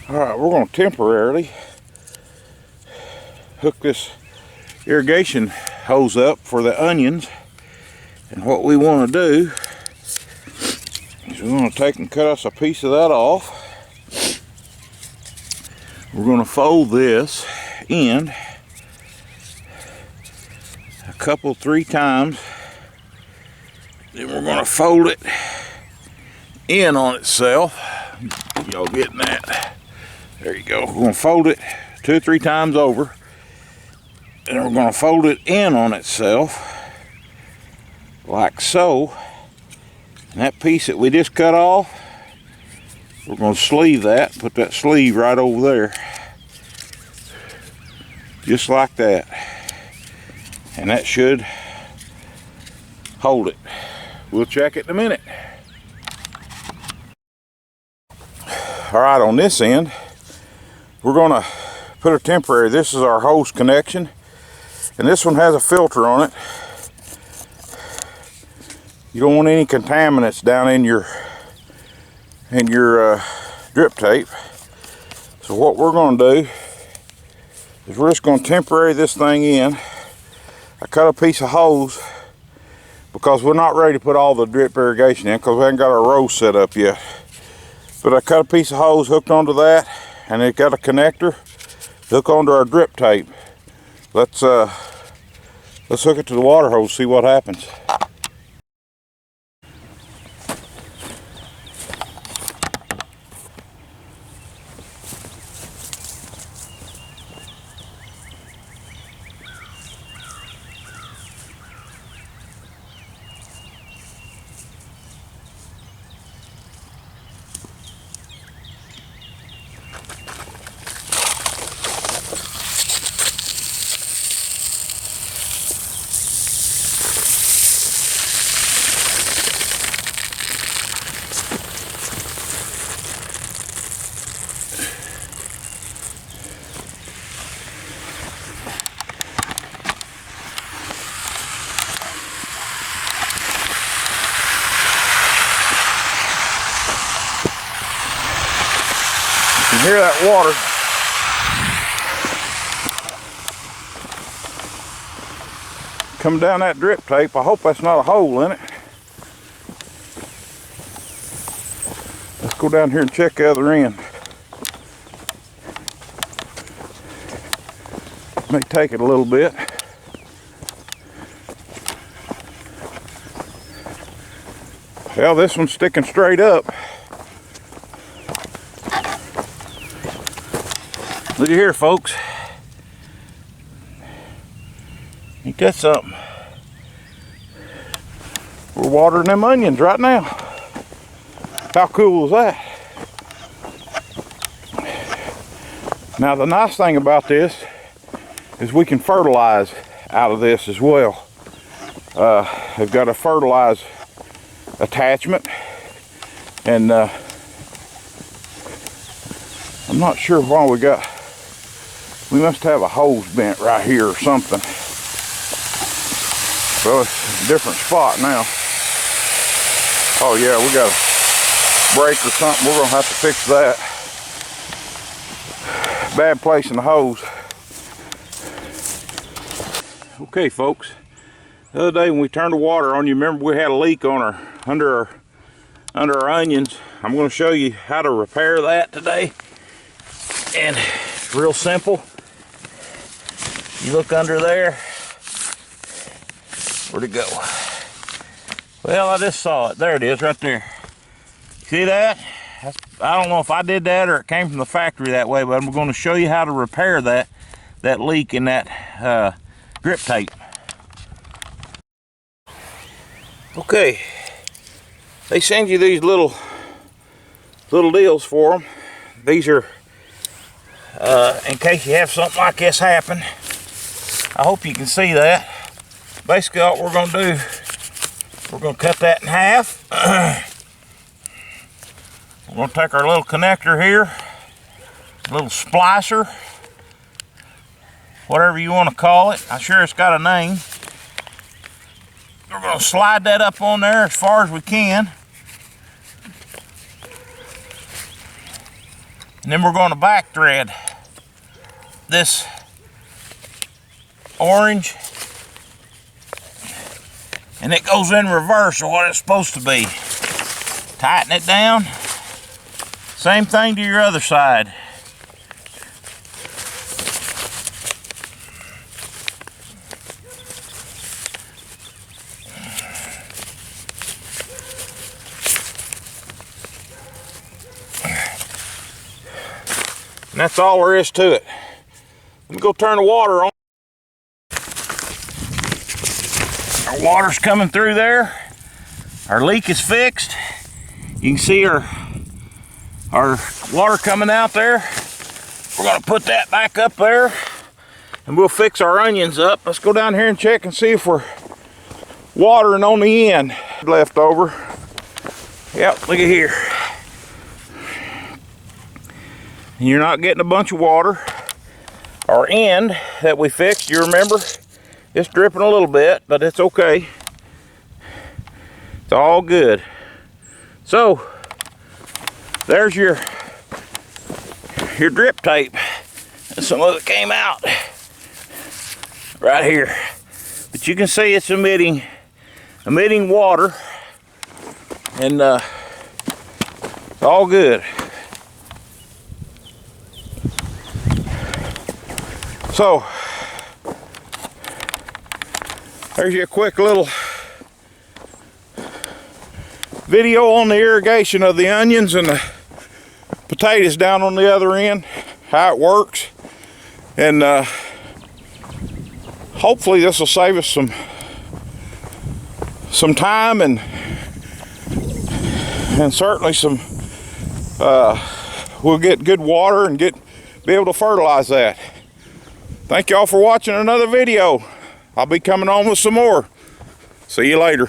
Alright, we're going to temporarily hook this irrigation hose up for the onions. And what we want to do is we're going to take and cut us a piece of that off. We're going to fold this in a couple, 3 times. Then we're going to fold it in on itself. Y'all getting that? There you go. We're going to fold it 2 or 3 times over. And we're going to fold it in on itself like so. And that piece that we just cut off, we're going to sleeve that, put that sleeve right over there. Just like that. And that should hold it. We'll check it in a minute. Alright, on this end, we're going to put a temporary, this is our hose connection. And this one has a filter on it. You don't want any contaminants down in your drip tape. So what we're going to do is we're just going to temporary this thing in. I cut a piece of hose because we're not ready to put all the drip irrigation in because we haven't got our rows set up yet. But I cut a piece of hose, hooked onto that, and it got a connector hook onto our drip tape. Let's hook it to the water hose, see what happens. Hear that water. Coming down that drip tape. I hope that's not a hole in it. Let's go down here and check the other end. May take it a little bit. Well, this one's sticking straight up. Look at here, folks. Ain't that something? We're watering them onions right now. How cool is that? Now the nice thing about this is we can fertilize out of this as well. I've got a fertilize attachment, and I'm not sure why we must have a hose bent right here or something. Well, it's a different spot now. Oh yeah, we got a break or something. We're gonna have to fix that. Bad place in the hose. Okay, folks. The other day when we turned the water on, you remember we had a leak on under our onions. I'm going to show you how to repair that today. And it's real simple. You look under there. Where'd it go? Well, I just saw it. There it is, right there. See that? I don't know if I did that or it came from the factory that way, but I'm going to show you how to repair that leak in that drip tape. Okay, they send you these little deals for them. These are in case you have something like this happen. I hope you can see that. Basically, what we're going to do, we're going to cut that in half. We're going to take our little connector here, little splicer, whatever you want to call it. I'm sure it's got a name. We're going to slide that up on there as far as we can. And then we're going to back thread this orange, and it goes in reverse of what it's supposed to be. Tighten it down. Same thing to your other side. And that's all there is to it. Let me go turn the water on. Our water's coming through there. Our leak is fixed. You can see our water coming out there. We're gonna put that back up there and we'll fix our onions up. Let's go down here and check and see if we're watering on the end. Left over. Yep, look at here. And you're not getting a bunch of water. Our end that we fixed, you remember, it's dripping a little bit, but it's okay. It's all good. So there's your drip tape. Some of it came out right here, but you can see it's emitting water, and it's all good. So there's your quick little video on the irrigation of the onions and the potatoes down on the other end, how it works. And hopefully this will save us some time and certainly we'll get good water and be able to fertilize that. Thank y'all for watching another video. I'll be coming on with some more. See you later.